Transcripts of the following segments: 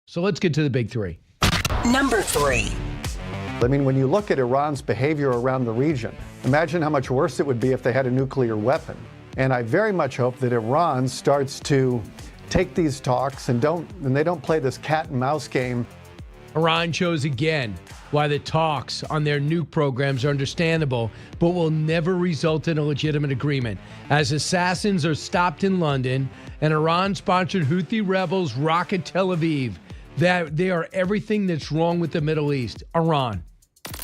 So let's get to the big three. Number 3. I mean, when you look at Iran's behavior around the region, imagine how much worse it would be if they had a nuclear weapon. And I very much hope that Iran starts to take these talks and they don't play this cat and mouse game. Iran shows again why the talks on their nuke programs are understandable, but will never result in a legitimate agreement. As assassins are stopped in London and Iran-sponsored Houthi rebels rocket Tel Aviv, that they are everything that's wrong with the Middle East. Iran.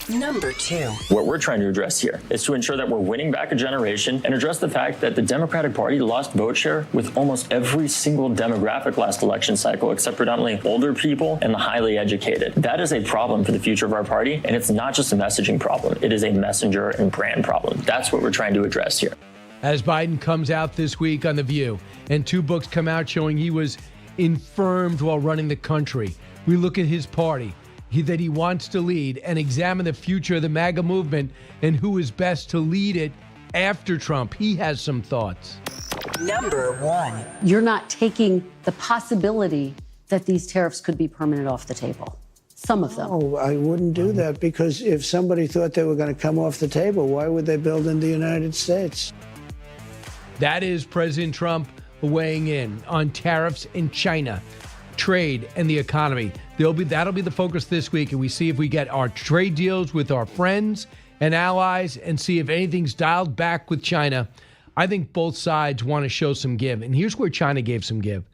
Number 2. What we're trying to address here is to ensure that we're winning back a generation and address the fact that the Democratic Party lost vote share with almost every single demographic last election cycle, except predominantly older people and the highly educated. That is a problem for the future of our party, and it's not just a messaging problem. It is a messenger and brand problem. That's what we're trying to address here. As Biden comes out this week on The View, and 2 books come out showing he was infirmed while running the country, we look at his party that he wants to lead and examine the future of the MAGA movement and who is best to lead it after Trump. He has some thoughts. Number 1. You're not taking the possibility that these tariffs could be permanent off the table. Some of them. Oh, I wouldn't do that, because if somebody thought they were going to come off the table, why would they build in the United States? That is President Trump weighing in on tariffs in China, trade, and the economy. That'll be the focus this week, and we see if we get our trade deals with our friends and allies and see if anything's dialed back with China. I think both sides want to show some give, and here's where China gave some give.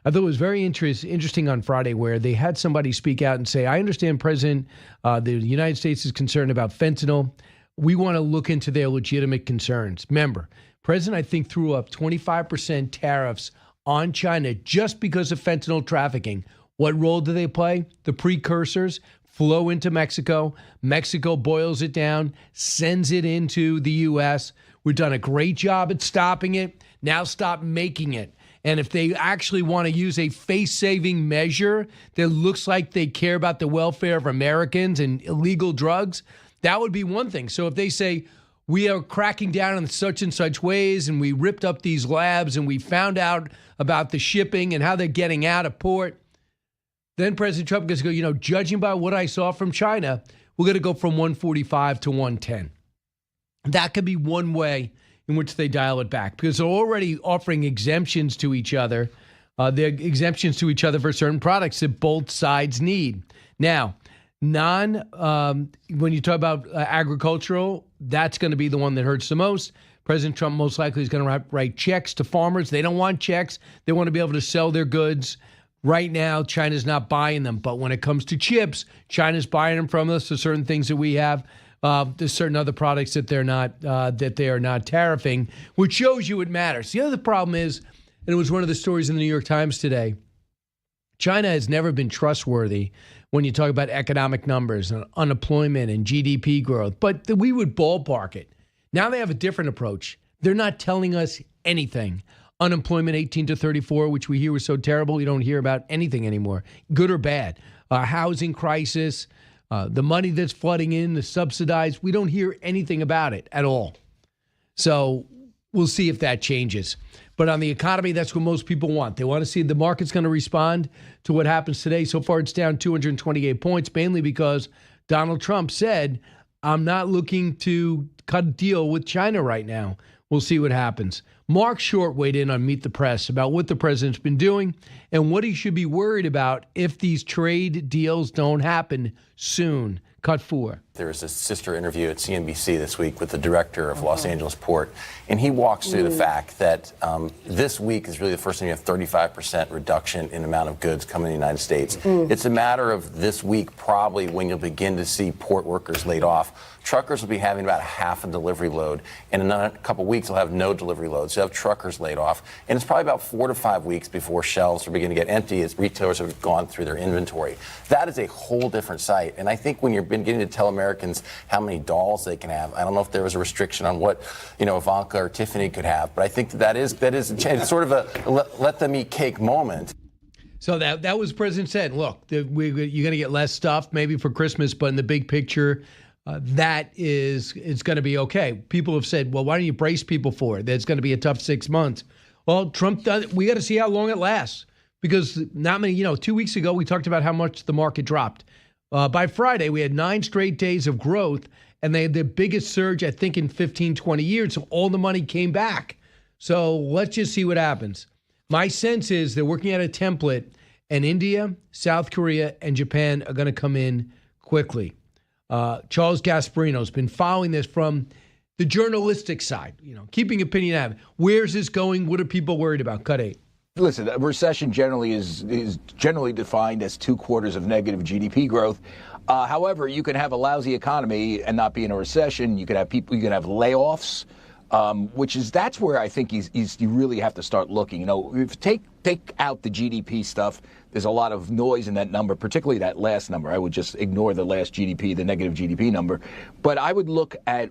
I thought it was very interesting on Friday where they had somebody speak out and say, I understand, President, the United States is concerned about fentanyl. We want to look into their legitimate concerns. Remember, President, I think, threw up 25% tariffs on China just because of fentanyl trafficking. What role do they play? The precursors flow into Mexico. Mexico boils it down, sends it into the U.S. We've done a great job at stopping it. Now stop making it. And if they actually want to use a face-saving measure that looks like they care about the welfare of Americans and illegal drugs, that would be one thing. So if they say, we are cracking down in such and such ways, and we ripped up these labs, and we found out about the shipping and how they're getting out of port, then President Trump gets to go, judging by what I saw from China, we're going to go from 145 to 110. That could be one way in which they dial it back, because they're already offering exemptions to each other. They're exemptions to each other for certain products that both sides need. Now, when you talk about agricultural, that's going to be the one that hurts the most. President Trump most likely is going to write checks to farmers. They don't want checks. They want to be able to sell their goods. Right now, China's not buying them. But when it comes to chips, China's buying them from us for certain things that we have. There's certain other products that they are not tariffing, which shows you it matters. The other problem is, and it was one of the stories in the New York Times today, China has never been trustworthy when you talk about economic numbers and unemployment and GDP growth, but we would ballpark it. Now they have a different approach. They're not telling us anything. Unemployment 18 to 34, which we hear was so terrible, you don't hear about anything anymore, good or bad. Housing crisis, the money that's flooding in, the subsidized, we don't hear anything about it at all. So we'll see if that changes. But on the economy, that's what most people want. They want to see the market's going to respond to what happens today. So far, it's down 228 points, mainly because Donald Trump said, I'm not looking to cut a deal with China right now. We'll see what happens. Mark Short weighed in on Meet the Press about what the president's been doing and what he should be worried about if these trade deals don't happen soon. Cut 4. There was a sister interview at CNBC this week with the director of Los Angeles Port, and he walks through the fact that this week is really the first time you have 35% reduction in amount of goods coming to the United States. It's a matter of this week probably when you'll begin to see port workers laid off. Truckers will be having about half a delivery load, and in a couple weeks they'll have no delivery loads. So you'll have truckers laid off, and it's probably about 4 to 5 weeks before shelves are beginning to get empty as retailers have gone through their inventory. That is a whole different sight, and I think when you're beginning to tell Americans how many dolls they can have, I don't know if there was a restriction on what Ivanka or Tiffany could have, but I think that is a change. It's sort of a let them eat cake moment. So that was President said, look, you're going to get less stuff maybe for Christmas, but in the big picture, it's going to be okay. People have said, well, why don't you brace people for it? That's going to be a tough 6 months. Well, Trump does. We got to see how long it lasts. because not many, 2 weeks ago, we talked about how much the market dropped. By Friday, we had 9 straight days of growth, and they had the biggest surge, I think, in 15, 20 years. So all the money came back. So let's just see what happens. My sense is they're working at a template, and India, South Korea, and Japan are going to come in quickly. Charles Gasparino has been following this from the journalistic side, keeping opinion out of it. Where's this going? What are people worried about? Cut 8. Listen, a recession generally is generally defined as 2 quarters of negative GDP growth. However, you can have a lousy economy and not be in a recession. You can have layoffs, that's where I think you really have to start looking. If take out the GDP stuff, there's a lot of noise in that number, particularly that last number. I would just ignore the last GDP, the negative GDP number. But I would look at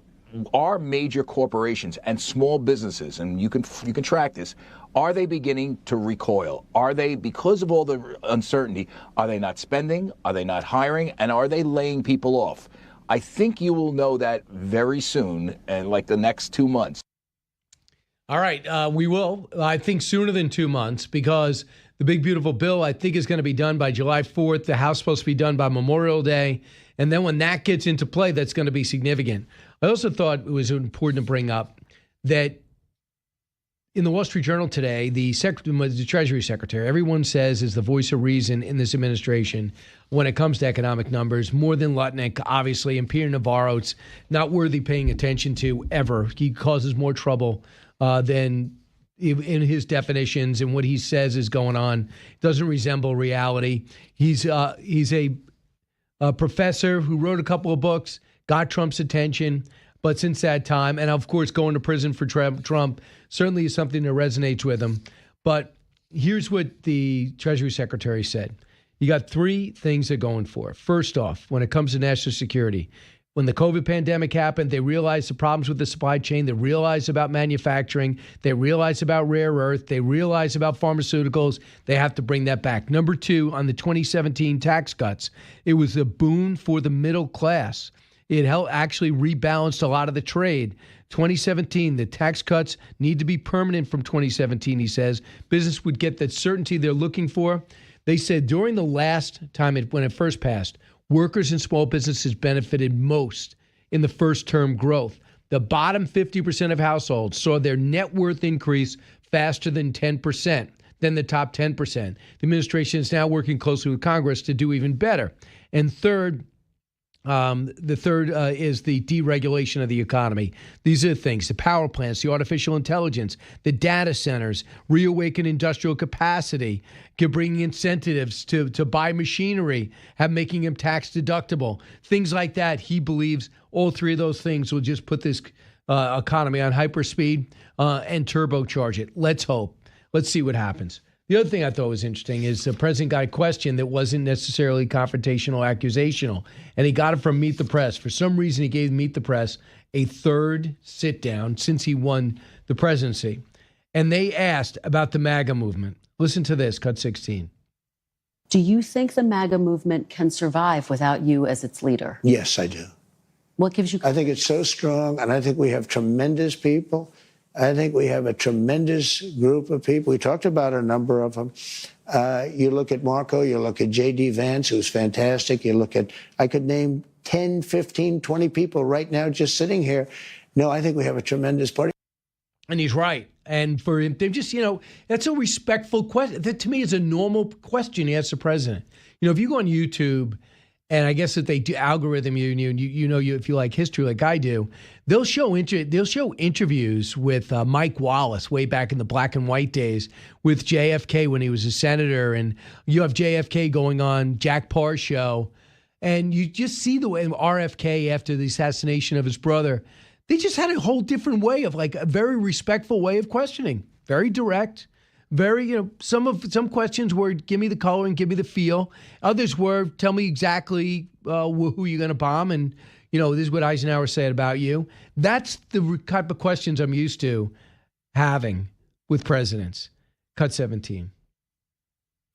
our major corporations and small businesses, and you can track this. Are they beginning to recoil? Are they, because of all the uncertainty, are they not spending? Are they not hiring? And are they laying people off? I think you will know that very soon, and like the next 2 months. All right, we will. I think sooner than 2 months, because the big, beautiful bill, I think, is going to be done by July 4th. The House is supposed to be done by Memorial Day. And then when that gets into play, that's going to be significant. I also thought it was important to bring up that in the Wall Street Journal today, the Treasury Secretary, everyone says, is the voice of reason in this administration when it comes to economic numbers, more than Lutnick, obviously, and Peter Navarro. It's not worthy paying attention to ever. He causes more trouble than in his definitions, and what he says is going on doesn't resemble reality. He's a professor who wrote a couple of books, got Trump's attention. But since that time, and of course, going to prison for Trump certainly is something that resonates with him. But here's what the Treasury Secretary said. You got 3 things they're going for. First off, when it comes to national security, when the COVID pandemic happened, they realized the problems with the supply chain. They realized about manufacturing. They realized about rare earth. They realized about pharmaceuticals. They have to bring that back. Number 2, on the 2017 tax cuts, it was a boon for the middle class. It actually rebalanced a lot of the trade. 2017, the tax cuts need to be permanent from 2017, he says. Business would get that certainty they're looking for. They said during the last time when it first passed, workers and small businesses benefited most in the first term growth. The bottom 50% of households saw their net worth increase faster than 10%, than the top 10%. The administration is now working closely with Congress to do even better. And third, the third is the deregulation of the economy. These are the things: the power plants, the artificial intelligence, the data centers, reawaken industrial capacity, bringing incentives to buy machinery, making them tax deductible, things like that. He believes all 3 of those things will just put this economy on hyperspeed and turbocharge it. Let's hope. Let's see what happens. The other thing I thought was interesting is the president got a question that wasn't necessarily confrontational, accusational, and he got it from Meet the Press. For some reason, he gave Meet the Press a 3rd sit-down since he won the presidency. And they asked about the MAGA movement. Listen to this, cut 16. Do you think the MAGA movement can survive without you as its leader? Yes, I do. What gives you? I think it's so strong, and I think we have tremendous people. I think we have a tremendous group of people. We talked about a number of them. You look at Marco, you look at J.D. Vance, who's fantastic. You look at, I could name 10, 15, 20 people right now just sitting here. No, I think we have a tremendous party. And he's right. And for him, they're just, that's a respectful question. That to me is a normal question he asks the president. If you go on YouTube, and I guess that they do algorithm you if you like history like I do, they'll show interviews with Mike Wallace way back in the black and white days with JFK when he was a senator, and you have JFK going on Jack Parr's show, and you just see the way RFK after the assassination of his brother, they just had a whole different way of a very respectful way of questioning, very direct. Very, some questions were, give me the color and give me the feel. Others were, tell me exactly who you're going to bomb. And, this is what Eisenhower said about you. That's the type of questions I'm used to having with presidents. Cut 17.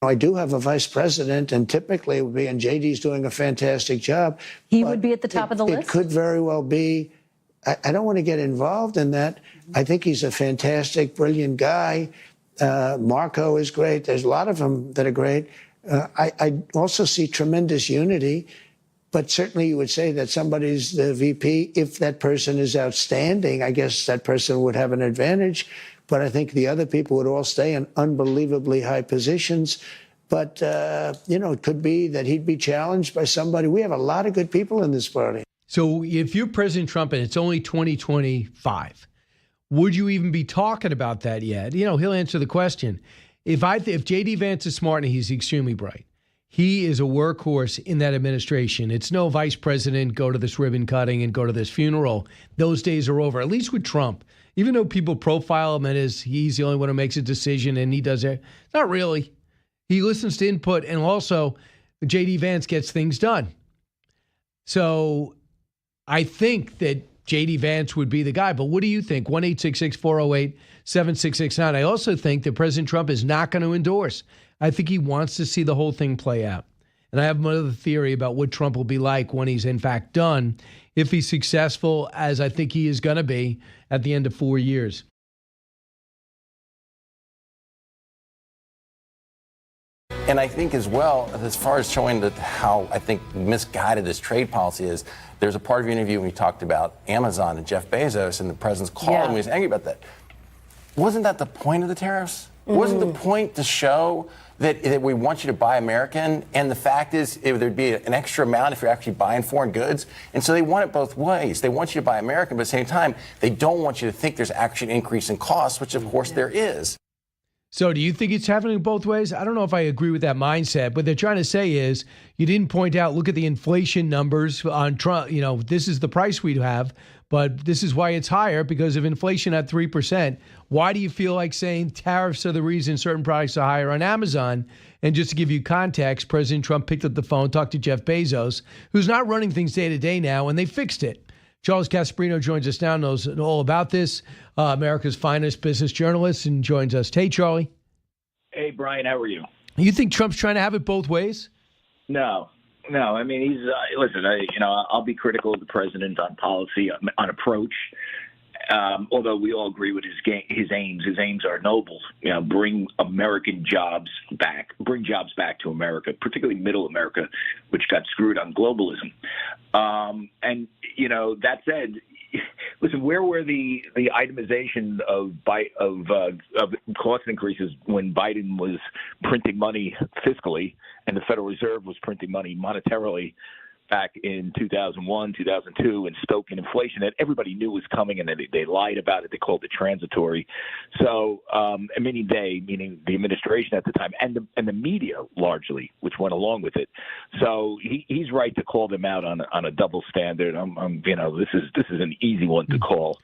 I do have a vice president, and typically it would be, and JD's doing a fantastic job. He would be at the top of the list? It could very well be. I don't want to get involved in that. I think he's a fantastic, brilliant guy. Marco is great. There's a lot of them that are great. I also see tremendous unity, but certainly you would say that somebody's the VP. If that person is outstanding, I guess that person would have an advantage. But I think the other people would all stay in unbelievably high positions. But, it could be that he'd be challenged by somebody. We have a lot of good people in this party. So if you're President Trump and it's only 2025, would you even be talking about that yet? He'll answer the question. If J.D. Vance is smart and he's extremely bright, he is a workhorse in that administration. It's no vice president, go to this ribbon cutting and go to this funeral. Those days are over, at least with Trump. Even though people profile him as he's the only one who makes a decision and he does it, not really. He listens to input, and also J.D. Vance gets things done. So I think that J.D. Vance would be the guy. But what do you think? 1-866-408-7669. I also think that President Trump is not going to endorse. I think he wants to see the whole thing play out. And I have another theory about what Trump will be like when he's in fact done, if he's successful, as I think he is going to be at the end of 4 years. And I think as well, as far as showing that how I think misguided this trade policy is, there's a part of your interview when you talked about Amazon and Jeff Bezos and the president's call and he was angry about that. Wasn't that the point of the tariffs? Wasn't the point to show that we want you to buy American? And the fact is, there'd be an extra amount if you're actually buying foreign goods. And so they want it both ways. They want you to buy American, but at the same time, they don't want you to think there's actually an increase in costs, which of course there is. So do you think it's happening both ways? I don't know if I agree with that mindset. What they're trying to say is you didn't point out, look at the inflation numbers on Trump. This is the price we have, but this is why it's higher because of inflation at 3%. Why do you feel like saying tariffs are the reason certain products are higher on Amazon? And just to give you context, President Trump picked up the phone, talked to Jeff Bezos, who's not running things day to day now, and they fixed it. Charles Gasparino joins us now, knows all about this, America's finest business journalist, and joins us. Hey, Charlie. Hey, Brian, how are you? You think Trump's trying to have it both ways? No. I mean, he's listen. I'll be critical of the president on policy, on approach. Although we all agree with his aims. His aims are noble. Bring American jobs back. Bring jobs back to America, particularly Middle America, which got screwed on globalism. And that said, listen, where were the itemization of cost increases when Biden was printing money fiscally and the Federal Reserve was printing money monetarily back in 2001, 2002, and stoking inflation that everybody knew was coming, and they lied about it. They called it transitory. So, meaning the administration at the time, and the media largely, which went along with it. So he's right to call them out on a double standard. This is an easy one to call.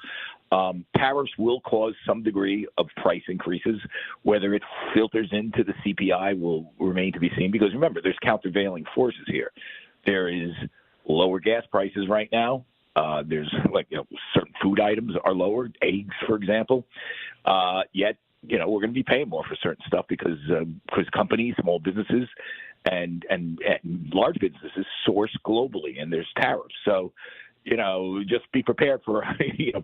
Tariffs will cause some degree of price increases. Whether it filters into the CPI will remain to be seen, because remember, there's countervailing forces here. There is lower gas prices right now. There's certain food items are lower, eggs, for example. Yet, we're going to be paying more for certain stuff because companies, small businesses, and large businesses source globally, and there's tariffs. So, just be prepared for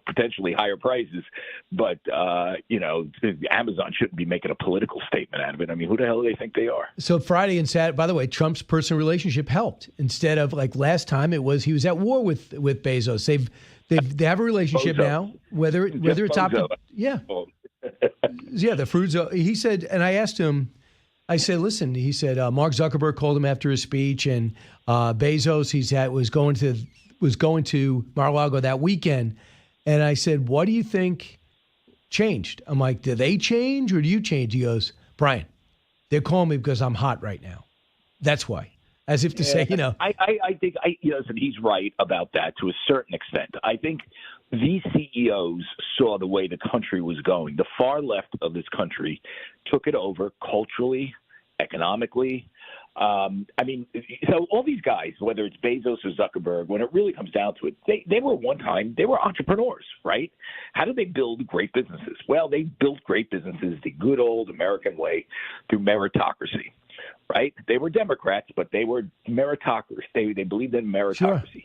potentially higher prices. But Amazon shouldn't be making a political statement out of it. I mean, who the hell do they think they are? So Friday and Saturday, by the way, Trump's personal relationship helped. Instead of like last time, it was he was at war with Bezos. They have a relationship now. Whether it's opposite, the Fruzo. He said, and I asked him. I said, listen. He said Mark Zuckerberg called him after his speech, and Bezos was going to Mar-a-Lago that weekend. And I said, what do you think changed? I'm like, do they change or do you change? He goes, Brian, they're calling me because I'm hot right now. That's why. As if to say, I think, listen, he's right about that to a certain extent. I think these CEOs saw the way the country was going. The far left of this country took it over culturally, economically. So all these guys, whether it's Bezos or Zuckerberg, when it really comes down to it, they were entrepreneurs, right? How did they build great businesses? Well, they built great businesses the good old American way through meritocracy, right? They were Democrats, but they were meritocracy. They believed in meritocracy. Sure.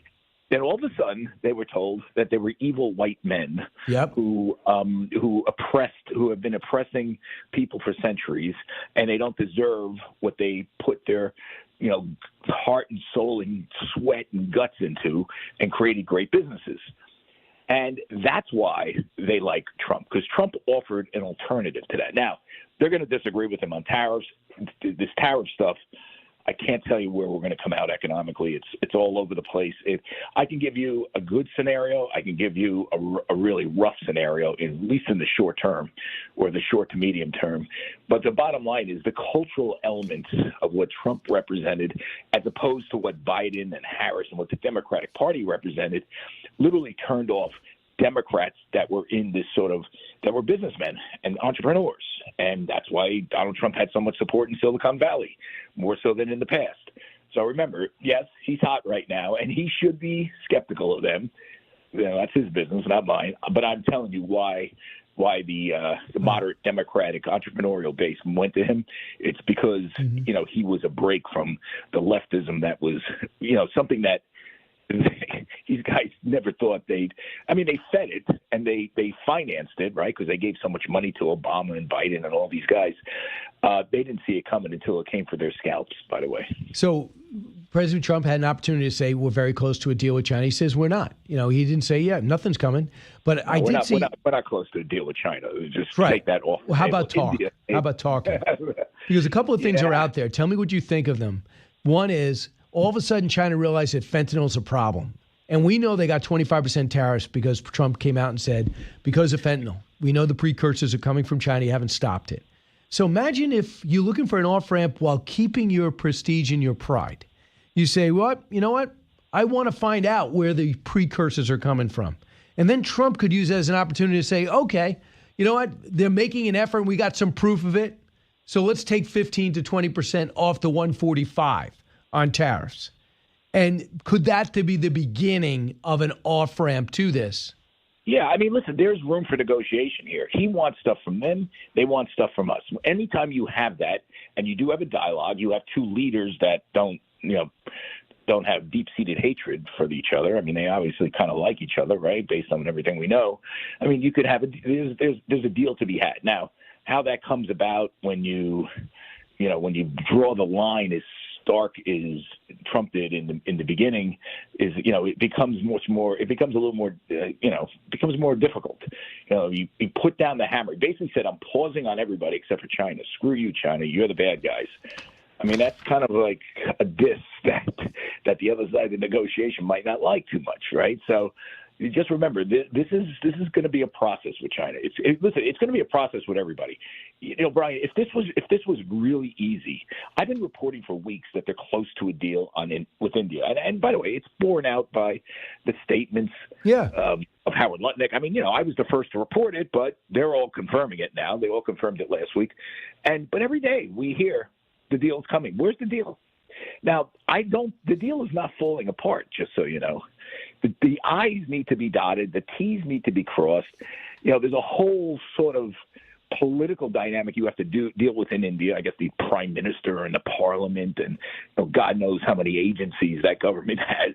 Then all of a sudden, they were told that they were evil white men who have been oppressing people for centuries, and they don't deserve what they put their, heart and soul and sweat and guts into, and created great businesses. And that's why they like Trump, because Trump offered an alternative to that. Now, they're going to disagree with him on tariffs. This tariff stuff, I can't tell you where we're going to come out economically. It's all over the place. I can give you a good scenario. I can give you a really rough scenario, at least in the short term or the short to medium term. But the bottom line is the cultural elements of what Trump represented, as opposed to what Biden and Harris and what the Democratic Party represented, literally turned off Democrats that were in this that were businessmen and entrepreneurs. And that's why Donald Trump had so much support in Silicon Valley, more so than in the past. So remember, yes, he's hot right now, and he should be skeptical of them. That's his business, not mine. But I'm telling you why the moderate Democratic entrepreneurial base went to him. It's because, he was a break from the leftism that was, something that these guys never thought they fed it and they financed it, right? Because they gave so much money to Obama and Biden and all these guys. They didn't see it coming until it came for their scalps, by the way. So President Trump had an opportunity to say we're very close to a deal with China. He says we're not. He didn't say, nothing's coming. But we're not close to a deal with China. Just take that off. Well, how about talk? India. How about talking? Because a couple of things are out there. Tell me what you think of them. One is, all of a sudden, China realized that fentanyl is a problem. And we know they got 25% tariffs because Trump came out and said, because of fentanyl. We know the precursors are coming from China. You haven't stopped it. So imagine if you're looking for an off-ramp while keeping your prestige and your pride. You say, you know what? I want to find out where the precursors are coming from. And then Trump could use it as an opportunity to say, okay, you know what? They're making an effort. We got some proof of it. So let's take 15 to 20% off the 145. On tariffs. And could that be the beginning of an off-ramp to this? Yeah, listen, there's room for negotiation here. He wants stuff from them. They want stuff from us. Anytime you have that, and you do have a dialogue, you have two leaders that don't have deep-seated hatred for each other. They obviously kind of like each other, right, based on everything we know. You could have there's a deal to be had. Now, how that comes about when you draw the line is stark is Trump did in the beginning is, it becomes a little more, becomes more difficult. You put down the hammer. He basically said, I'm pausing on everybody except for China. Screw you, China. You're the bad guys. That's kind of like a diss that the other side of the negotiation might not like too much, right? So you just remember, this is going to be a process with China. Listen, it's going to be a process with everybody. Brian, if this was really easy, I've been reporting for weeks that they're close to a deal with India. And by the way, it's borne out by the statements of Howard Lutnick. I was the first to report it, but they're all confirming it now. They all confirmed it last week. But every day we hear the deal's coming. Where's the deal? Now, the deal is not falling apart, just so you know. The I's need to be dotted. The T's need to be crossed. There's a whole sort of political dynamic you have to deal with in India. I guess the prime minister and the parliament and God knows how many agencies that government has.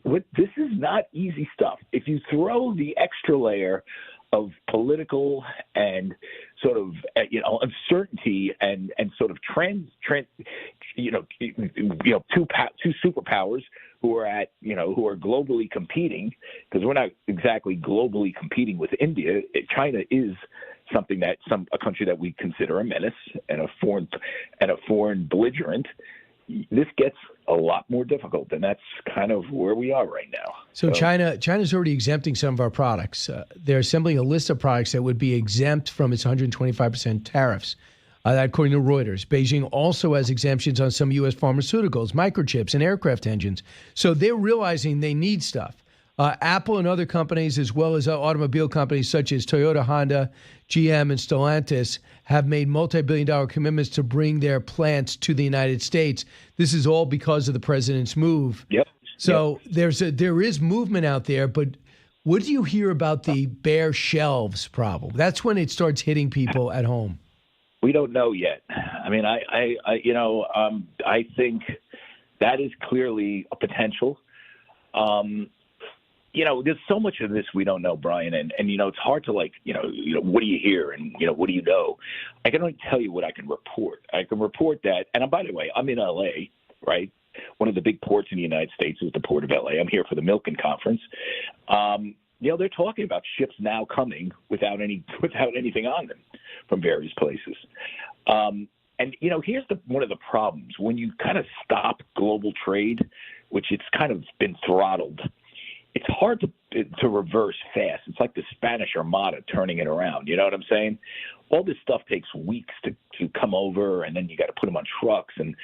This is not easy stuff. If you throw the extra layer of political and sort of uncertainty and sort of two superpowers who are globally competing, because we're not exactly globally competing with India. China is something that a country that we consider a menace and a foreign belligerent. This gets a lot more difficult, and that's kind of where we are right now. So China's already exempting some of our products. They're assembling a list of products that would be exempt from its 125% tariffs. According to Reuters, Beijing also has exemptions on some U.S. pharmaceuticals, microchips, and aircraft engines. So they're realizing they need stuff. Apple and other companies, as well as automobile companies such as Toyota, Honda, GM, and Stellantis, have made multi-billion-dollar commitments to bring their plants to the United States. This is all because of the president's move. Yep. So there is movement out there, but what do you hear about the bare shelves problem? That's when it starts hitting people at home. We don't know yet. I think that is clearly a potential. There's so much of this we don't know, Brian, and it's hard to what do you hear and what do you know? I can only tell you what I can report. I can report that, and by the way, I'm in LA, right? One of the big ports in the United States is the Port of LA. I'm here for the Milken Conference. They're talking about ships now coming without anything on them from various places. And here's one of the problems when you kind of stop global trade, which it's kind of been throttled. It's hard to reverse fast. It's like the Spanish Armada turning it around. You know what I'm saying? All this stuff takes weeks to come over, and then you got to put them on trucks. And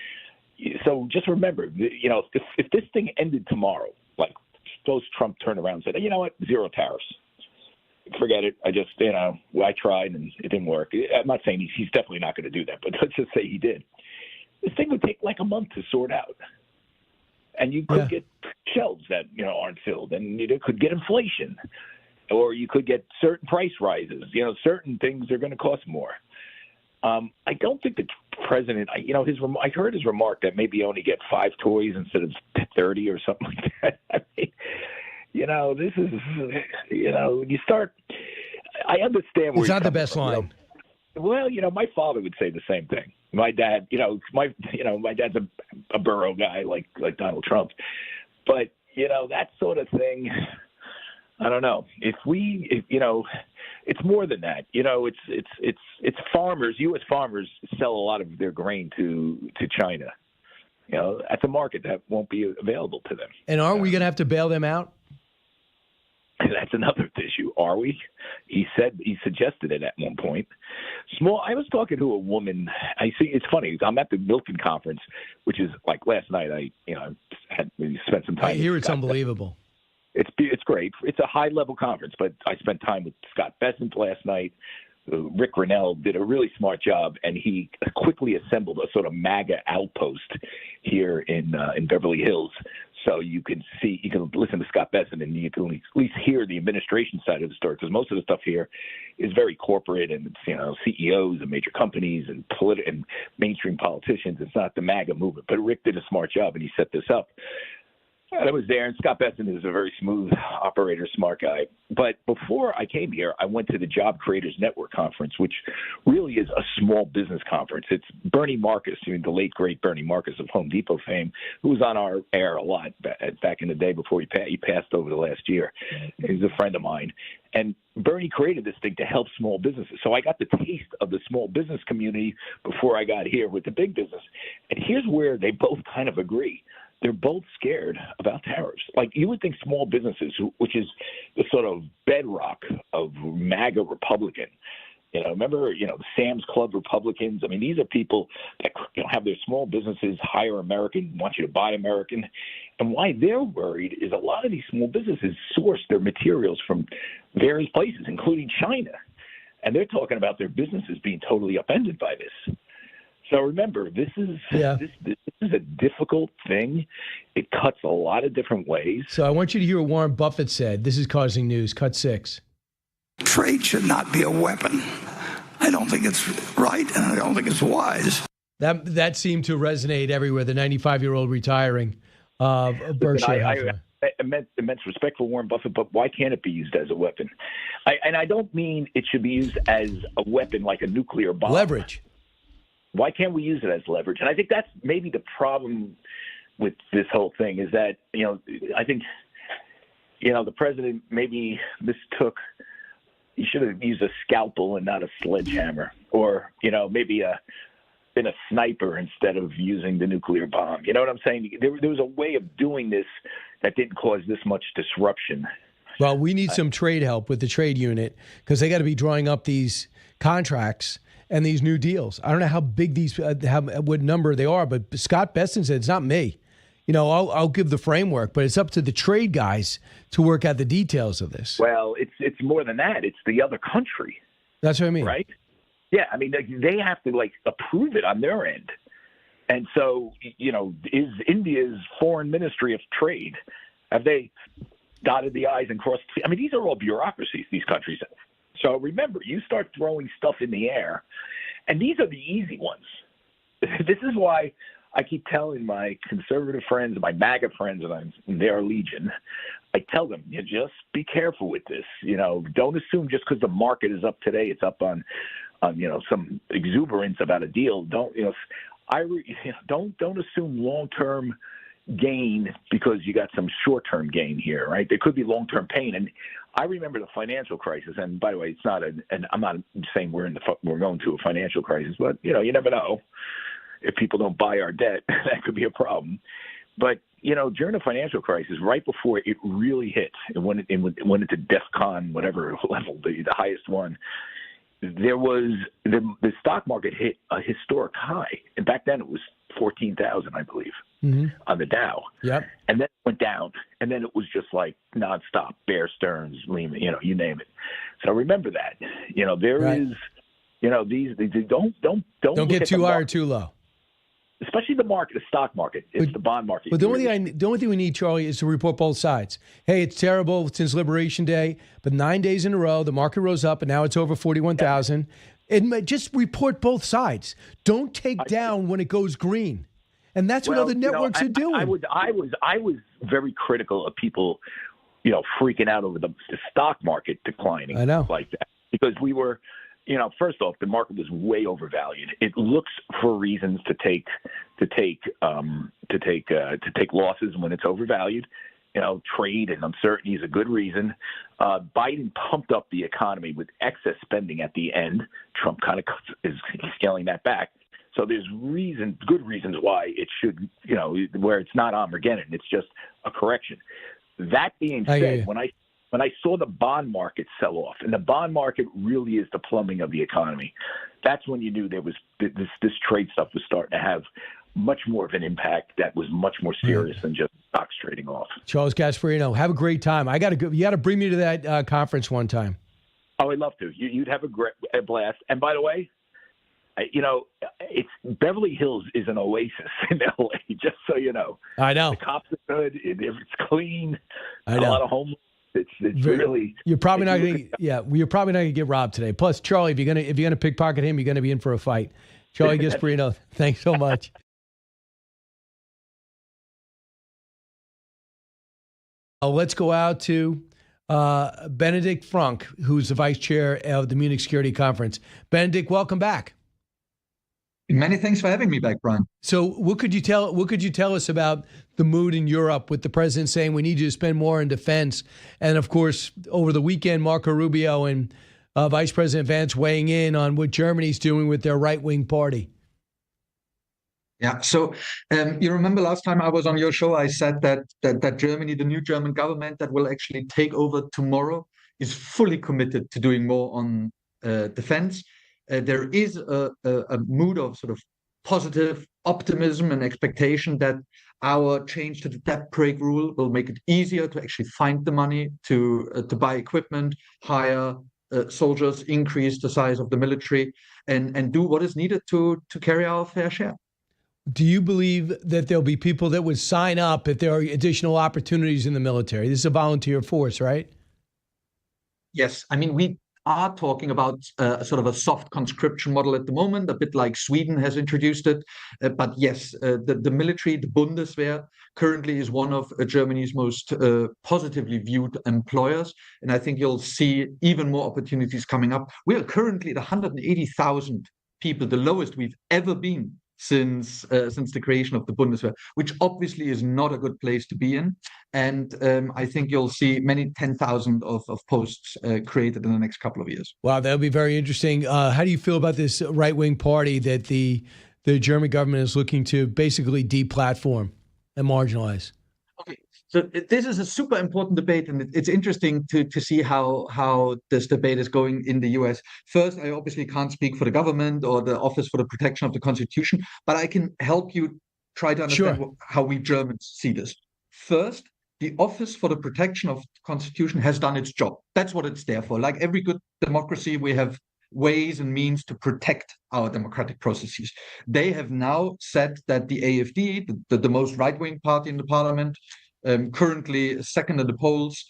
so just remember, if this thing ended tomorrow, like suppose Trump turned around and said, you know what, 0 tariffs. Forget it. I just, I tried and it didn't work. I'm not saying he's definitely not going to do that, but let's just say he did. This thing would take like a month to sort out. And you could get shelves that, aren't filled, and you could get inflation, or you could get certain price rises. Certain things are going to cost more. I don't think the president, I heard his remark that maybe only get 5 toys instead of 30 or something like that. I mean, this is, when you start, I understand where it's not the best line. Well, my father would say the same thing. My dad, my dad's a borough guy like Donald Trump, but that sort of thing. I don't know. It's more than that. It's farmers. U.S. farmers sell a lot of their grain to China. That's a market that won't be available to them. And aren't we going to have to bail them out? That's another issue. Are we? He suggested it at one point. I was talking to a woman. It's funny. I'm at the Milken Conference, which is like last night. I spent some time. I hear it's unbelievable. It's great. It's a high level conference, but I spent time with Scott Bessent last night. Rick Grinnell did a really smart job, and he quickly assembled a sort of MAGA outpost here in Beverly Hills. So you can listen to Scott Bessent, and you can at least hear the administration side of the story, because most of the stuff here is very corporate, and it's CEOs of major companies and mainstream politicians. It's not the MAGA movement. But Rick did a smart job, and he set this up. And I was there, and Scott Bessent is a very smooth operator, smart guy. But before I came here, I went to the Job Creators Network Conference, which really is a small business conference. It's Bernie Marcus, the late, great Bernie Marcus of Home Depot fame, who was on our air a lot back in the day before he passed over the last year. He's a friend of mine. And Bernie created this thing to help small businesses. So I got the taste of the small business community before I got here with the big business. And here's where they both kind of agree. They're both scared about tariffs. Like, you would think small businesses, which is the sort of bedrock of MAGA Republican, remember, the Sam's Club Republicans. I mean, these are people that have their small businesses, hire American, want you to buy American. And why they're worried is a lot of these small businesses source their materials from various places, including China. And they're talking about their businesses being totally upended by this. So remember, this is a difficult thing. It cuts a lot of different ways. So I want you to hear what Warren Buffett said. This is causing news. Cut 6. Trade should not be a weapon. I don't think it's right, and I don't think it's wise. That seemed to resonate everywhere. The 95-year-old retiring Berkshire Hathaway. I immense respect for Warren Buffett, but why can't it be used as a weapon? And I don't mean it should be used as a weapon like a nuclear bomb. Leverage. Why can't we use it as leverage? And I think that's maybe the problem with this whole thing is that, I think, the president maybe mistook, he should have used a scalpel and not a sledgehammer, or, maybe been a sniper instead of using the nuclear bomb. You know what I'm saying? There was a way of doing this that didn't cause this much disruption. Well, we need some trade help with the trade unit, because they got to be drawing up these contracts and these new deals. I don't know how big what number they are, but Scott Bessent said, it's not me. I'll give the framework, but it's up to the trade guys to work out the details of this. Well, it's more than that. It's the other country. That's what I mean. Right? Yeah, I mean, they have to, approve it on their end. And so, is India's foreign ministry of trade, have they dotted the I's and crossed? I mean, these are all bureaucracies, these countries have. So remember, you start throwing stuff in the air, and these are the easy ones. This is why I keep telling my conservative friends, my MAGA friends, and they're legion. I tell them, just be careful with this. Don't assume just because the market is up today, it's up on some exuberance about a deal. Don't assume long-term gain because you got some short-term gain here, right? There could be long-term pain. And I remember the financial crisis. And by the way, it's not and I'm not saying we're going to a financial crisis, but you never know. If people don't buy our debt, that could be a problem. But during the financial crisis, right before it really hit, it went into DEFCON, whatever level, the highest one. There was the stock market hit a historic high, and back then it was 14,000, I believe, on the Dow. Yep. And then it went down, and then it was just like nonstop, Bear Stearns, Lehman, you name it. So remember that. There right. is, these don't get too high or too low. Especially the market, the stock market. It's the bond market. But the only thing we need, Charlie, is to report both sides. Hey, it's terrible since Liberation Day, but 9 days in a row, the market rose up, and now it's over 41,000. And just report both sides. Don't take down when it goes green. And that's what other networks are doing. I was very critical of people, freaking out over the stock market declining. I know. Like that. Because we were... first off, the market was way overvalued. It looks for reasons to take losses when it's overvalued. Trade and uncertainty is a good reason. Biden pumped up the economy with excess spending at the end. Trump kind of is scaling that back. So there's good reasons why it should, where it's not Armageddon, it's just a correction. That being said, when I saw the bond market sell off, and the bond market really is the plumbing of the economy, that's when you knew there was this trade stuff was starting to have much more of an impact that was much more serious than just stocks trading off. Charles Gasparino, have a great time. I got to go. You got to bring me to that conference one time. Oh, I'd love to. You'd have a blast. And by the way, it's Beverly Hills is an oasis in LA. Just so you know. I know. The cops are good. It's clean. I know. A lot of homeless. It's really. You're probably not going to. Yeah, you're probably not going to get robbed today. Plus, Charlie, if you're gonna pickpocket him, you're going to be in for a fight. Charlie Gasparino, thanks so much. Let's go out to Benedikt Franke, who's the vice chair of the Munich Security Conference. Benedikt, welcome back. Many thanks for having me back, Brian. So what could you tell us about the mood in Europe with the president saying we need you to spend more in defense? And of course, over the weekend, Marco Rubio and Vice President Vance weighing in on what Germany's doing with their right-wing party. Yeah, so you remember last time I was on your show, I said that Germany, the new German government that will actually take over tomorrow, is fully committed to doing more on defense. There is a mood of sort of positive optimism and expectation that our change to the debt brake rule will make it easier to actually find the money to buy equipment, hire soldiers, increase the size of the military, and do what is needed to carry our fair share. Do you believe that there'll be people that would sign up if there are additional opportunities in the military? This is a volunteer force, right? Yes. I mean, we are talking about sort of a soft conscription model at the moment, a bit like Sweden has introduced it. But yes, the military, the Bundeswehr, currently is one of Germany's most positively viewed employers. And I think you'll see even more opportunities coming up. We are currently at 180,000 people, the lowest we've ever been since the creation of the Bundeswehr, which obviously is not a good place to be in. And I think you'll see many 10,000 of posts created in the next couple of years. Wow, that'll be very interesting. How do you feel about this right-wing party that the German government is looking to basically deplatform and marginalize? Okay, so this is a super important debate, and it's interesting to see how this debate is going in the US. First, I obviously can't speak for the government or the Office for the Protection of the Constitution, but I can help you try to understand how we Germans see this. First, the Office for the Protection of the Constitution has done its job. That's what it's there for. Like every good democracy, we have ways and means to protect our democratic processes. They have now said that the AfD, the most right-wing party in the parliament, currently second in the polls,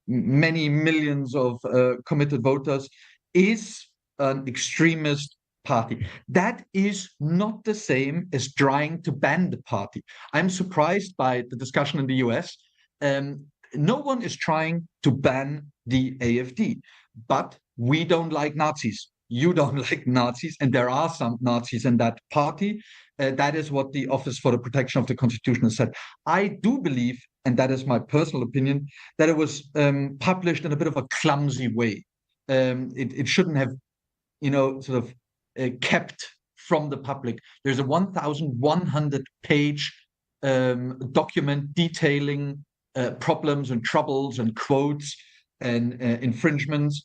many millions of committed voters, is an extremist party. That is not the same as trying to ban the party. I'm surprised by the discussion in the US. No one is trying to ban the AfD, but we don't like Nazis. You don't like Nazis, and there are some Nazis in that party. That is what the Office for the Protection of the Constitution has said. I do believe, and that is my personal opinion, that it was published in a bit of a clumsy way. It shouldn't have, sort of kept from the public. There's a 1,100-page document detailing problems and troubles and quotes and infringements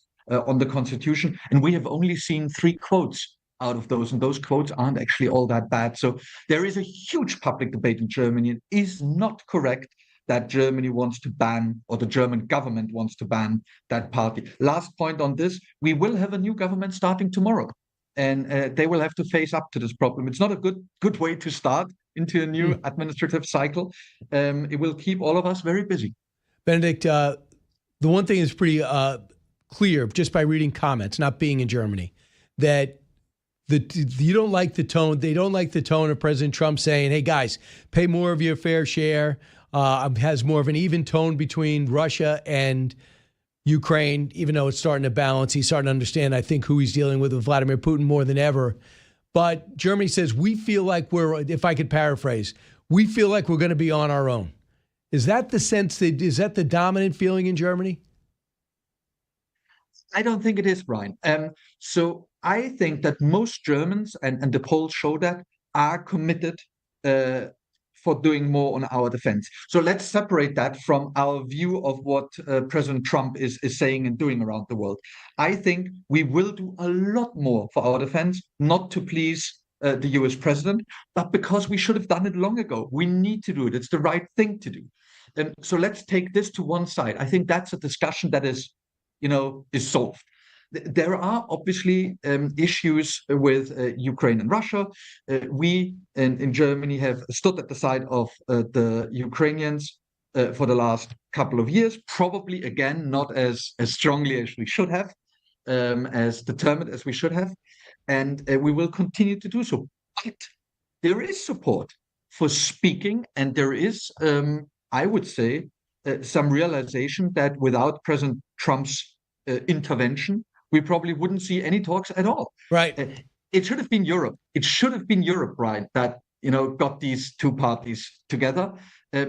on the Constitution, and we have only seen 3 quotes out of those, and those quotes aren't actually all that bad. So there is a huge public debate in Germany. It is not correct that Germany wants to ban, or the German government wants to ban that party. Last point on this, we will have a new government starting tomorrow, and they will have to face up to this problem. It's not a good way to start into a new administrative cycle. It will keep all of us very busy. Benedikt, the one thing is pretty clear just by reading comments, not being in Germany, that you don't like the tone. They don't like the tone of President Trump saying, hey, guys, pay more of your fair share. Has more of an even tone between Russia and Ukraine, even though it's starting to balance. He's starting to understand, I think, who he's dealing with Vladimir Putin more than ever. But Germany says, we feel like if I could paraphrase, we feel like we're going to be on our own. Is that the sense, is that the dominant feeling in Germany? I don't think it is, Brian. So I think that most Germans, and the polls show that, are committed for doing more on our defense. So let's separate that from our view of what President Trump is saying and doing around the world. I think we will do a lot more for our defense, not to please the US president, but because we should have done it long ago. We need to do it. It's the right thing to do. So let's take this to one side. I think that's a discussion that is solved. There are obviously issues with Ukraine and Russia. We in Germany have stood at the side of the Ukrainians for the last couple of years, probably again not as strongly as we should have, as determined as we should have, and we will continue to do so. But there is support for speaking, and there is, I would say, some realization that without President Trump's intervention, we probably wouldn't see any talks at all. Right. It should have been Europe. It should have been Europe, right, that got these two parties together.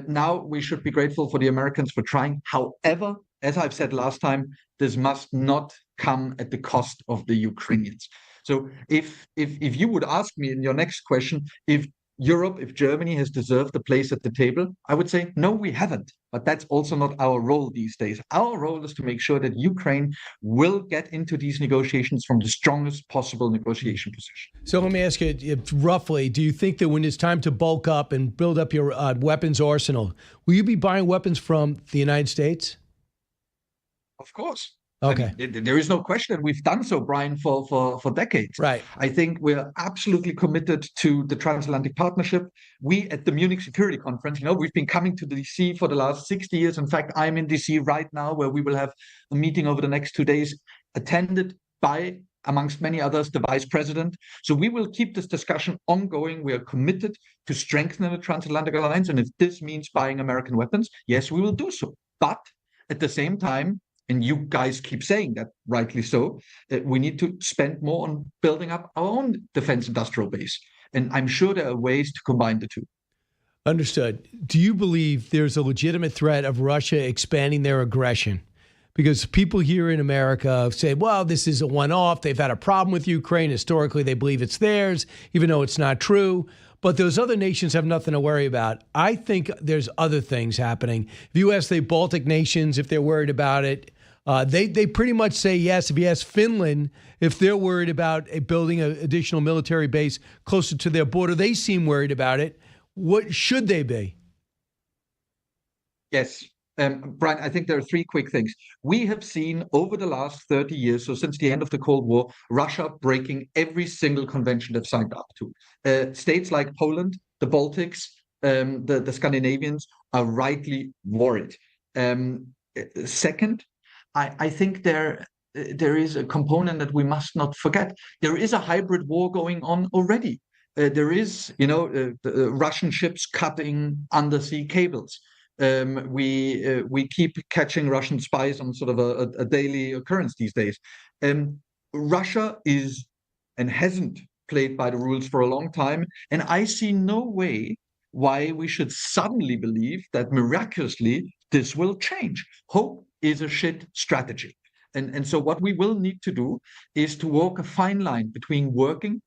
Now we should be grateful for the Americans for trying. However, as I've said last time, this must not come at the cost of the Ukrainians. So if you would ask me in your next question, if Germany has deserved a place at the table, I would say, no, we haven't. But that's also not our role these days. Our role is to make sure that Ukraine will get into these negotiations from the strongest possible negotiation position. So let me ask you, roughly, do you think that when it's time to bulk up and build up your weapons arsenal, will you be buying weapons from the United States? Of course. Okay. There is no question. We've done so, Brian, for decades. Right. I think we're absolutely committed to the transatlantic partnership. We at the Munich Security Conference, we've been coming to DC for the last 60 years. In fact, I'm in DC right now, where we will have a meeting over the next 2 days, attended by, amongst many others, the vice president. So we will keep this discussion ongoing. We are committed to strengthening the transatlantic alliance. And if this means buying American weapons, yes, we will do so. But at the same time, and you guys keep saying that, rightly so, we need to spend more on building up our own defense industrial base. And I'm sure there are ways to combine the two. Understood. Do you believe there's a legitimate threat of Russia expanding their aggression? Because people here in America say, well, this is a one-off. They've had a problem with Ukraine. Historically, they believe it's theirs, even though it's not true. But those other nations have nothing to worry about. I think there's other things happening. If you ask the Baltic nations if they're worried about it, they pretty much say yes. If you ask Finland if they're worried about building an additional military base closer to their border, they seem worried about it. What should they be? Yes. Brian, I think there are 3 quick things. We have seen over the last 30 years, so since the end of the Cold War, Russia breaking every single convention they've signed up to. States like Poland, the Baltics, the Scandinavians are rightly worried. Second, I think there there is a component that we must not forget. There is a hybrid war going on already. There is, the Russian ships cutting undersea cables. We keep catching Russian spies on sort of a daily occurrence these days. Russia is and hasn't played by the rules for a long time, and I see no way why we should suddenly believe that miraculously this will change. Hope is a shit strategy. And so what we will need to do is to walk a fine line between working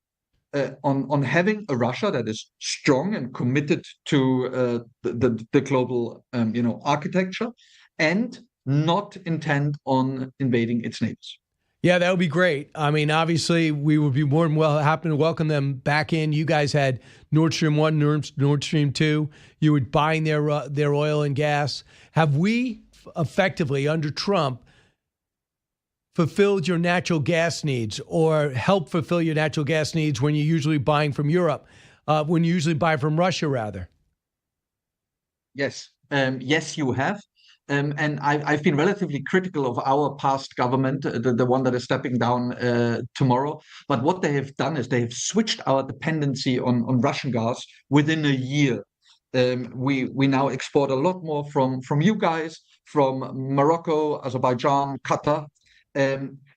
on having a Russia that is strong and committed to the global architecture, and not intend on invading its neighbors. Yeah, that would be great. I mean, obviously, we would be more than happy to welcome them back in. You guys had Nord Stream 1, Nord Stream 2. You were buying their oil and gas. Have we effectively, under Trump, fulfilled your natural gas needs, or helped fulfill your natural gas needs when you're usually buying from Europe, when you usually buy from Russia, rather? Yes. Yes, you have. And I've been relatively critical of our past government, the one that is stepping down tomorrow. But what they have done is they have switched our dependency on Russian gas within a year. We now export a lot more from you guys, from Morocco, Azerbaijan, Qatar.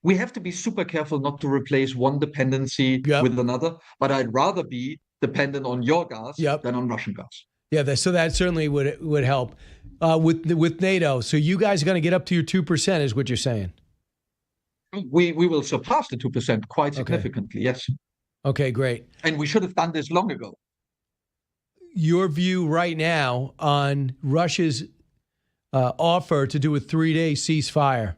We have to be super careful not to replace one dependency with another. But I'd rather be dependent on your gas than on Russian gas. Yeah, so that certainly would help. With NATO, so you guys are going to get up to your 2%, is what you're saying? We will surpass the 2% quite significantly, yes. Okay, great. And we should have done this long ago. Your view right now on Russia's offer to do a 3-day ceasefire?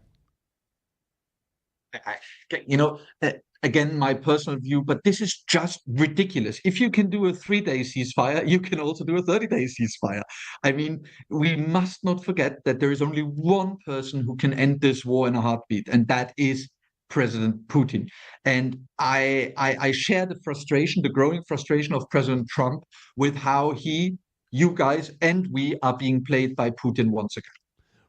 Again, my personal view, but this is just ridiculous. If you can do a 3-day ceasefire, you can also do a 30-day ceasefire. I mean, we must not forget that there is only one person who can end this war in a heartbeat, and that is President Putin. And I share the frustration, the growing frustration of President Trump with how you guys, and we are being played by Putin once again.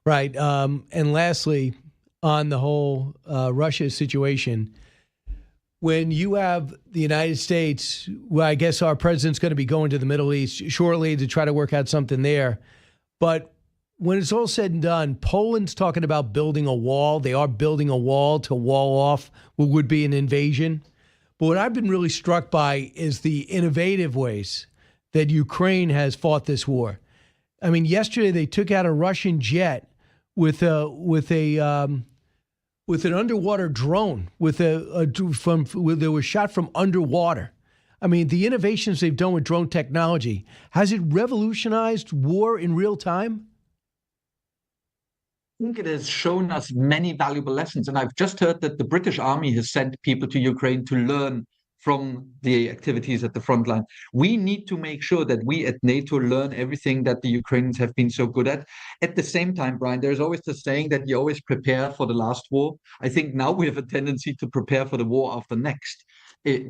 Right. And lastly, on the whole Russia situation, when you have the United States, well, I guess our president's going to be going to the Middle East shortly to try to work out something there. But when it's all said and done, Poland's talking about building a wall. They are building a wall to wall off what would be an invasion. But what I've been really struck by is the innovative ways that Ukraine has fought this war. I mean, yesterday they took out a Russian jet with an underwater drone, that was shot from underwater. I mean, the innovations they've done with drone technology, has it revolutionized war in real time? I think it has shown us many valuable lessons. And I've just heard that the British Army has sent people to Ukraine to learn from the activities at the front line. We need to make sure that we at NATO learn everything that the Ukrainians have been so good at. At the same time, Brian, there's always the saying that you always prepare for the last war. I think now we have a tendency to prepare for the war after next.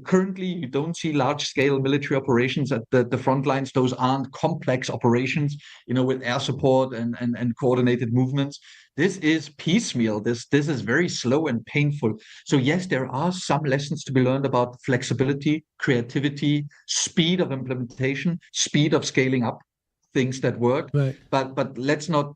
Currently, you don't see large-scale military operations at the front lines. Those aren't complex operations, with air support and coordinated movements. This is piecemeal. This is very slow and painful. So yes, there are some lessons to be learned about flexibility, creativity, speed of implementation, speed of scaling up things that work. Right. But let's not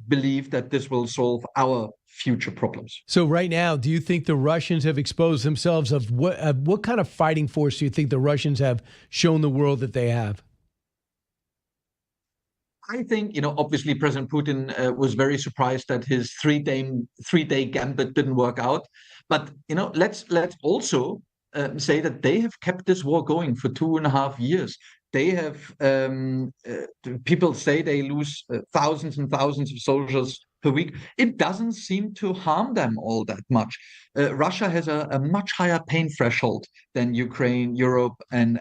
believe that this will solve our future problems. So right now, do you think the Russians have exposed themselves of what kind of fighting force do you think the Russians have shown the world that they have? I think, obviously President Putin was very surprised that his three-day gambit didn't work out. But, let's also say that they have kept this war going for 2.5 years. They have, people say they lose thousands and thousands of soldiers per week. It doesn't seem to harm them all that much. Russia has a much higher pain threshold than Ukraine, Europe, and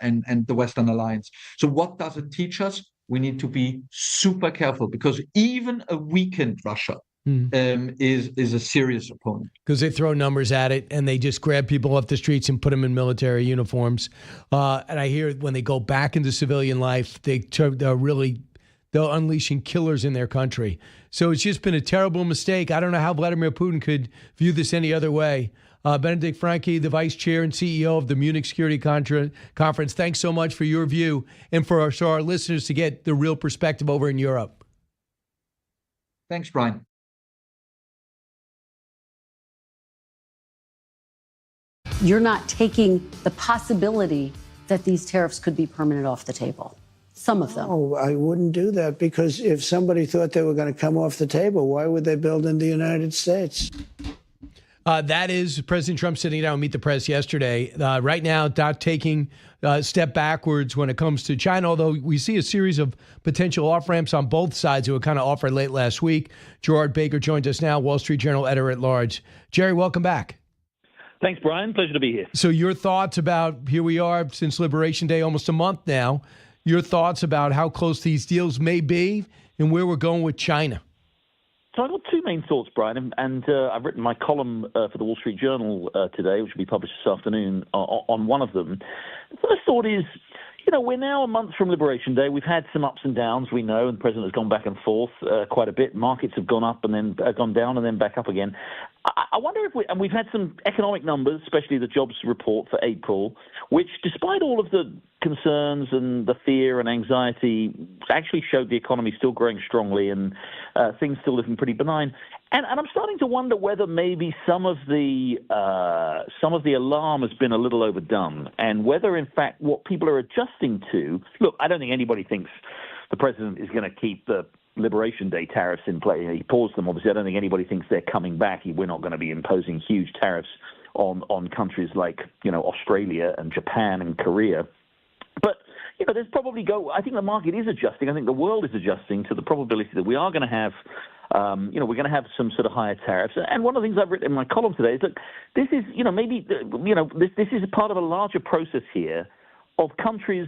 the Western alliance. So what does it teach us? We need to be super careful, because even a weakened Russia is a serious opponent. Because they throw numbers at it and they just grab people off the streets and put them in military uniforms. And I hear when they go back into civilian life, they're they're unleashing killers in their country. So it's just been a terrible mistake. I don't know how Vladimir Putin could view this any other way. Benedikt Franke, the vice chair and CEO of the Munich Security Conference, thanks so much for your view and for our listeners to get the real perspective over in Europe. Thanks, Brian. You're not taking the possibility that these tariffs could be permanent off the table. Some of them. Oh, I wouldn't do that, because if somebody thought they were going to come off the table, why would they build in the United States? That is President Trump sitting down with Meet the Press yesterday. Right now, not taking a step backwards when it comes to China, although we see a series of potential off-ramps on both sides that were kind of offered late last week. Gerard Baker joins us now, Wall Street Journal editor-at-large. Jerry, welcome back. Thanks, Brian. Pleasure to be here. So your thoughts about, here we are since Liberation Day, almost a month now, your thoughts about how close these deals may be and where we're going with China? So I've got two main thoughts, Brian, and I've written my column for the Wall Street Journal today, which will be published this afternoon, on one of them. The first thought is, we're now a month from Liberation Day. We've had some ups and downs, we know, and the president has gone back and forth quite a bit. Markets have gone up and then gone down and then back up again. I wonder if we've had some economic numbers, especially the jobs report for April, which, despite all of the concerns and the fear and anxiety, actually showed the economy still growing strongly and things still looking pretty benign. And I'm starting to wonder whether maybe some of the alarm has been a little overdone, and whether, in fact, what people are adjusting to. Look, I don't think anybody thinks the president is going to keep the Liberation Day tariffs in play. He paused them, obviously. I don't think anybody thinks they're coming back. We're not going to be imposing huge tariffs on countries like, Australia and Japan and Korea. But, there's probably I think the market is adjusting. I think the world is adjusting to the probability that we are going to have, we're going to have some sort of higher tariffs. And one of the things I've written in my column today is that this is, this is a part of a larger process here of countries,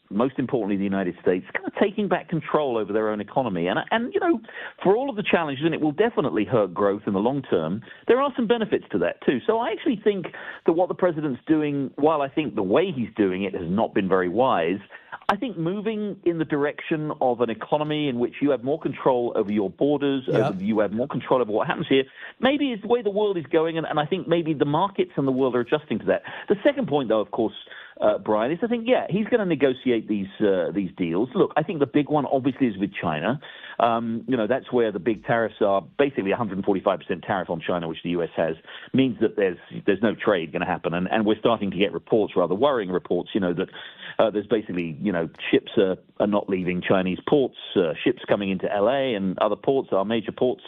most importantly the United States, kind of taking back control over their own economy. And for all of the challenges, and it will definitely hurt growth in the long term, there are some benefits to that too. So I actually think that what the president's doing, while I think the way he's doing it has not been very wise, I think moving in the direction of an economy in which you have more control over your borders, you have more control over what happens here, maybe is the way the world is going, and I think maybe the markets and the world are adjusting to that. The second point, though, of course, Brian, is I think, he's going to negotiate these deals. Look, I think the big one obviously is with China. That's where the big tariffs are. Basically, 145% tariff on China, which the U.S. has, means that there's no trade going to happen. And we're starting to get reports, rather worrying reports, that there's basically, ships are not leaving Chinese ports. Ships coming into L.A. and other ports, our major ports,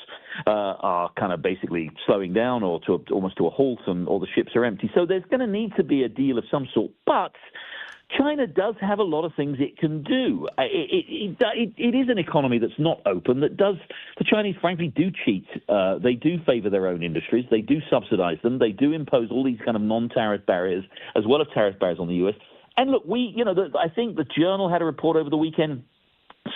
are kind of basically slowing down or almost to a halt, and all the ships are empty. So there's going to need to be a deal of some sort. But China does have a lot of things it can do. It is an economy that's not open, the Chinese frankly do cheat. They do favor their own industries. They do subsidize them. They do impose all these kind of non-tariff barriers as well as tariff barriers on the U.S. And look, I think the Journal had a report over the weekend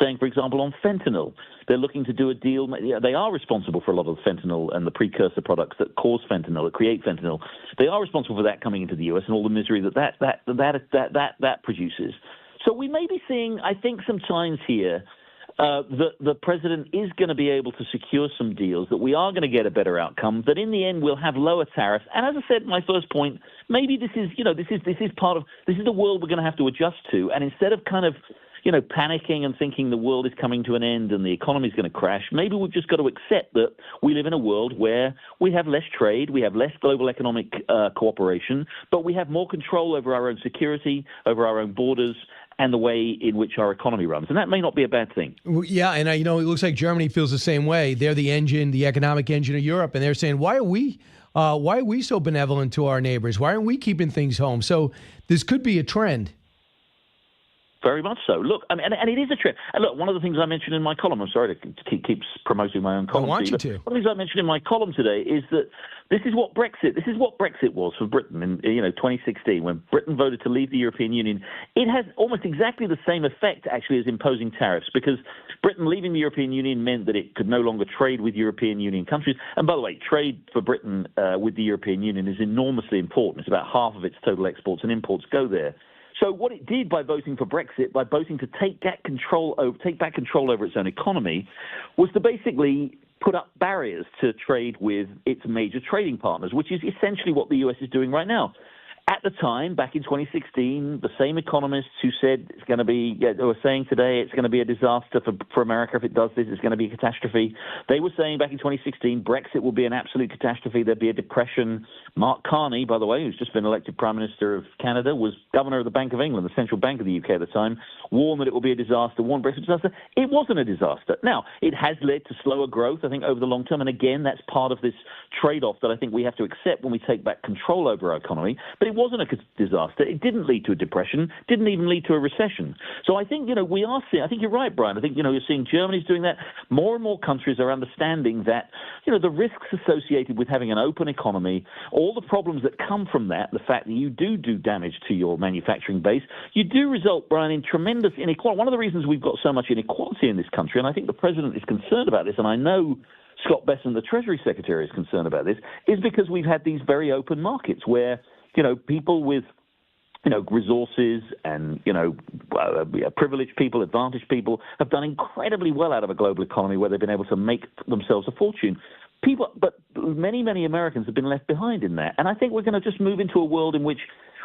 saying, for example, on fentanyl, they're looking to do a deal. They are responsible for a lot of the fentanyl and the precursor products that cause fentanyl, that create fentanyl. They are responsible for that coming into the U.S. and all the misery that produces. So we may be seeing, I think, some signs here that the president is going to be able to secure some deals, that we are going to get a better outcome, that in the end we'll have lower tariffs. And as I said in my first point, maybe this is the world we're going to have to adjust to. And instead of kind of panicking and thinking the world is coming to an end and the economy is going to crash, maybe we've just got to accept that we live in a world where we have less trade, we have less global economic cooperation, but we have more control over our own security, over our own borders, and the way in which our economy runs. And that may not be a bad thing. Yeah, and it looks like Germany feels the same way. They're the engine, the economic engine of Europe, and they're saying, why are we so benevolent to our neighbors? Why aren't we keeping things home? So this could be a trend. Very much so. Look, and it is a trend. And look, one of the things I mentioned in my column, I'm sorry to keep promoting my own column. I want you to. One of the things I mentioned in my column today is that this is what Brexit was for Britain in 2016, when Britain voted to leave the European Union. It has almost exactly the same effect, actually, as imposing tariffs, because Britain leaving the European Union meant that it could no longer trade with European Union countries. And by the way, trade for Britain with the European Union is enormously important. It's about half of its total exports and imports go there. So what it did by voting for Brexit, by voting to take back control over its own economy, was to basically put up barriers to trade with its major trading partners, which is essentially what the US is doing right now. At the time, back in 2016, the same economists who said it's going to be, were saying today it's going to be a disaster for America if it does this, it's going to be a catastrophe. They were saying back in 2016, Brexit will be an absolute catastrophe, there'd be a depression. Mark Carney, by the way, who's just been elected Prime Minister of Canada, was governor of the Bank of England, the central bank of the UK at the time, warned that it will be a disaster, warned Brexit disaster. It wasn't a disaster. Now, it has led to slower growth, I think, over the long term. And again, that's part of this trade-off that I think we have to accept when we take back control over our economy. But it wasn't a disaster. It didn't lead to a depression, didn't even lead to a recession. So I think, we are seeing, I think you're right, Brian. I think, you're seeing Germany's doing that. More and more countries are understanding that, the risks associated with having an open economy, all the problems that come from that, the fact that you do damage to your manufacturing base, you do result, Brian, in tremendous inequality. One of the reasons we've got so much inequality in this country, and I think the president is concerned about this, and I know Scott Bessent, the Treasury Secretary, is concerned about this, is because we've had these very open markets where people with, resources and, privileged people, advantaged people have done incredibly well out of a global economy where they've been able to make themselves a fortune. But many Americans have been left behind in that. And I think we're going to just move into a world in which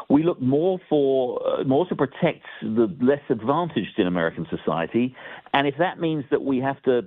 we look more to protect the less advantaged in American society. And if that means that we have to,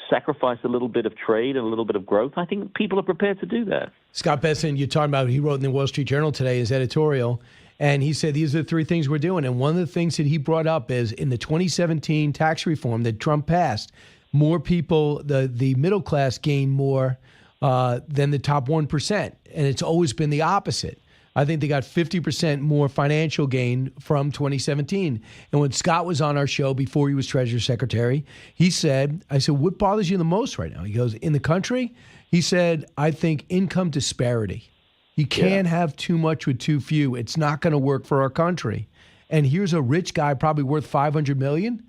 sacrifice a little bit of trade and a little bit of growth, I think people are prepared to do that. Scott Bessent, you're talking about, he wrote in the Wall Street Journal today, his editorial, and he said these are the three things we're doing. And one of the things that he brought up is in the 2017 tax reform that Trump passed, more people, the middle class gained more than the top 1%. And it's always been the opposite. I think they got 50% more financial gain from 2017. And when Scott was on our show before he was Treasury Secretary, I said, what bothers you the most right now? He goes, in the country, he said, I think income disparity. You can't have too much with too few. It's not going to work for our country. And here's a rich guy probably worth $500 million,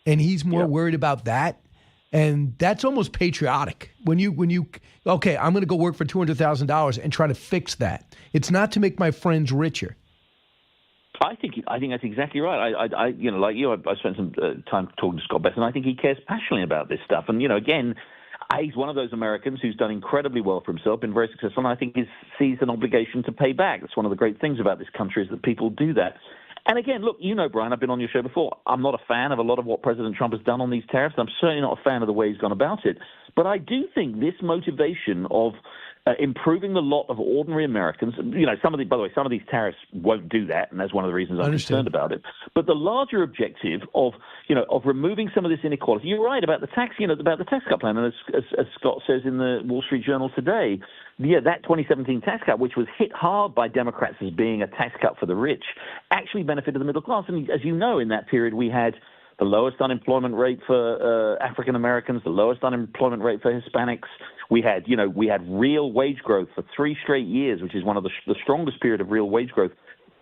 and he's more worried about that. And that's almost patriotic. When you okay, I'm going to go work for $200,000 and try to fix that. It's not to make my friends richer. I think that's exactly right. I like you, I spent some time talking to Scott Bessent, and I think he cares passionately about this stuff. And again, he's one of those Americans who's done incredibly well for himself, been very successful, and I think sees an obligation to pay back. That's one of the great things about this country is that people do that. And again, look, Brian, I've been on your show before. I'm not a fan of a lot of what President Trump has done on these tariffs. I'm certainly not a fan of the way he's gone about it. But I do think this motivation of improving the lot of ordinary Americans, by the way, some of these tariffs won't do that, and that's one of the reasons I'm concerned about it. But the larger objective of removing some of this inequality, you're right about the tax, about the tax cut plan, and as Scott says in the Wall Street Journal today, that 2017 tax cut, which was hit hard by Democrats as being a tax cut for the rich, actually benefited the middle class. And as you know, in that period, we had the lowest unemployment rate for African Americans, the lowest unemployment rate for Hispanics. We had real wage growth for 3 straight years, which is one of the strongest period of real wage growth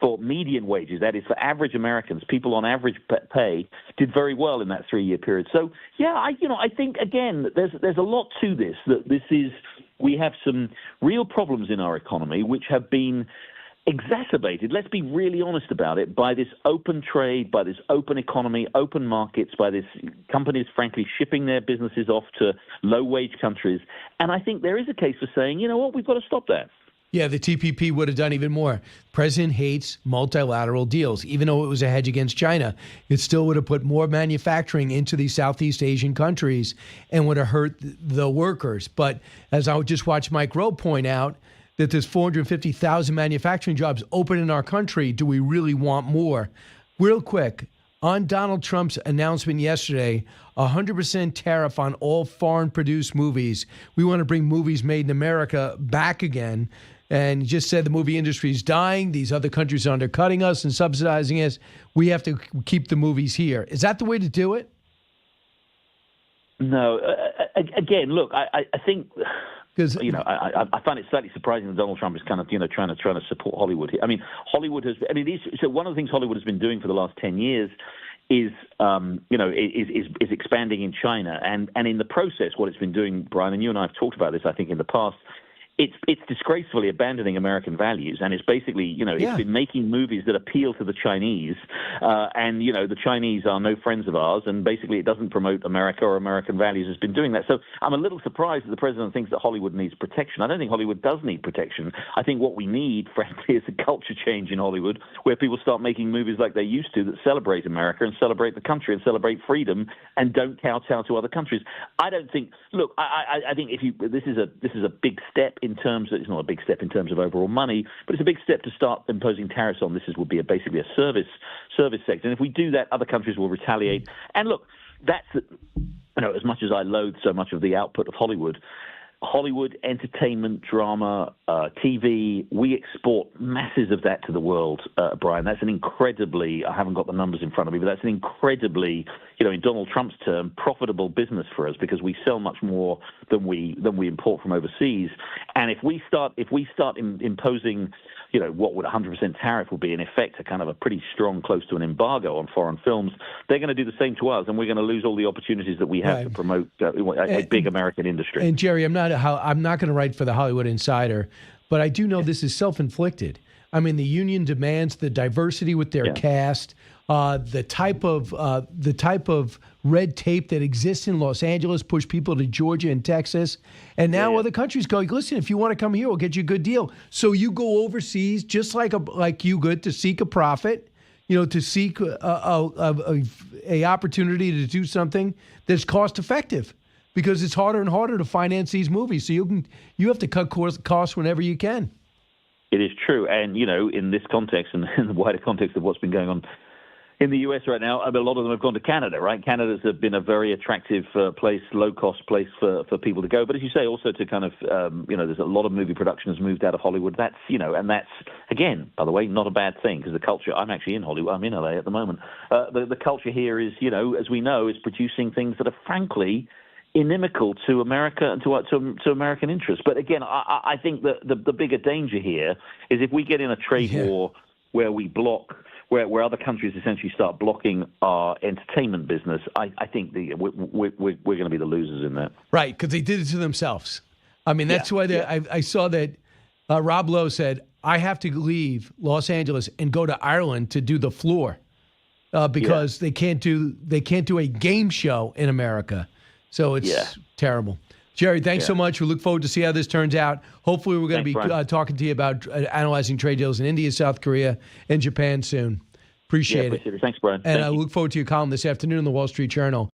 for median wages. That is, for average Americans, people on average pay did very well in that 3-year period. So, I think again, there's a lot to this. We have some real problems in our economy which have been exacerbated, let's be really honest about it, by this open trade, by this open economy, open markets, by this companies, frankly, shipping their businesses off to low-wage countries. And I think there is a case for saying, we've got to stop that. Yeah, the TPP would have done even more. President hates multilateral deals. Even though it was a hedge against China, it still would have put more manufacturing into these Southeast Asian countries and would have hurt the workers. But as I just watched Mike Rowe point out, that there's 450,000 manufacturing jobs open in our country. Do we really want more? Real quick, on Donald Trump's announcement yesterday, 100% tariff on all foreign-produced movies. We want to bring movies made in America back again. And he just said the movie industry is dying. These other countries are undercutting us and subsidizing us. We have to keep the movies here. Is that the way to do it? No. Again, look, I think... Because I find it slightly surprising that Donald Trump is kind of trying to support Hollywood here. I mean, so one of the things Hollywood has been doing for the last 10 years is expanding in China, and in the process, what it's been doing, Brian, and you and I have talked about this, I think, in the past, it's disgracefully abandoning American values, and it's basically, it's been making movies that appeal to the Chinese, and the Chinese are no friends of ours, and basically it doesn't promote America or American values. It's been doing that. So I'm a little surprised that the president thinks that Hollywood needs protection. I don't think Hollywood does need protection. I think what we need, frankly, is a culture change in Hollywood where people start making movies like they used to that celebrate America and celebrate the country and celebrate freedom and don't kowtow to other countries. I don't think. Look, I think this is a big step in terms of, it's not a big step in terms of overall money, but it's a big step to start imposing tariffs on this. Would be basically a service sector, and if we do that, other countries will retaliate. And look, that's as much as I loathe so much of the output of Hollywood, entertainment, drama, TV, we export masses of that to the world, Brian. That's an incredibly, I haven't got the numbers in front of me, but that's an incredibly, in Donald Trump's term, profitable business for us because we sell much more than we import from overseas. And if we start imposing, what would 100% tariff will be, in effect, a kind of a pretty strong, close to an embargo on foreign films, they're going to do the same to us, and we're going to lose all the opportunities that we have to promote a big American industry. And Jerry, I'm not going to write for the Hollywood Insider, but I do know this is self-inflicted. I mean, the union demands the diversity with their cast, the type of red tape that exists in Los Angeles push people to Georgia and Texas, and now other countries go, listen, if you want to come here, we'll get you a good deal. So you go overseas, just like you good, to seek a profit, to seek a opportunity to do something that's cost effective, because it's harder and harder to finance these movies. So you have to cut costs whenever you can. It is true, and in this context and in the wider context of what's been going on in the U.S. right now, a lot of them have gone to Canada, right? Canada's been a very attractive place, low-cost place for people to go. But as you say, also to kind of, there's a lot of movie production has moved out of Hollywood. That's, and that's, again, by the way, not a bad thing, because the culture, I'm actually in Hollywood, I'm in LA at the moment. The culture here is, as we know, is producing things that are frankly inimical to America and to American interests. But again, I think that the bigger danger here is if we get in a trade war where we block, where other countries essentially start blocking our entertainment business, I think we're going to be the losers in that. Right, because they did it to themselves. I mean, that's why I saw that Rob Lowe said, I have to leave Los Angeles and go to Ireland to do The Floor because they can't do a game show in America. So it's terrible. Jerry, thanks so much. We look forward to see how this turns out. Hopefully we're going to be talking to you about analyzing trade deals in India, South Korea, and Japan soon. Appreciate it. Thanks, Brian. And I look forward to your column this afternoon in the Wall Street Journal.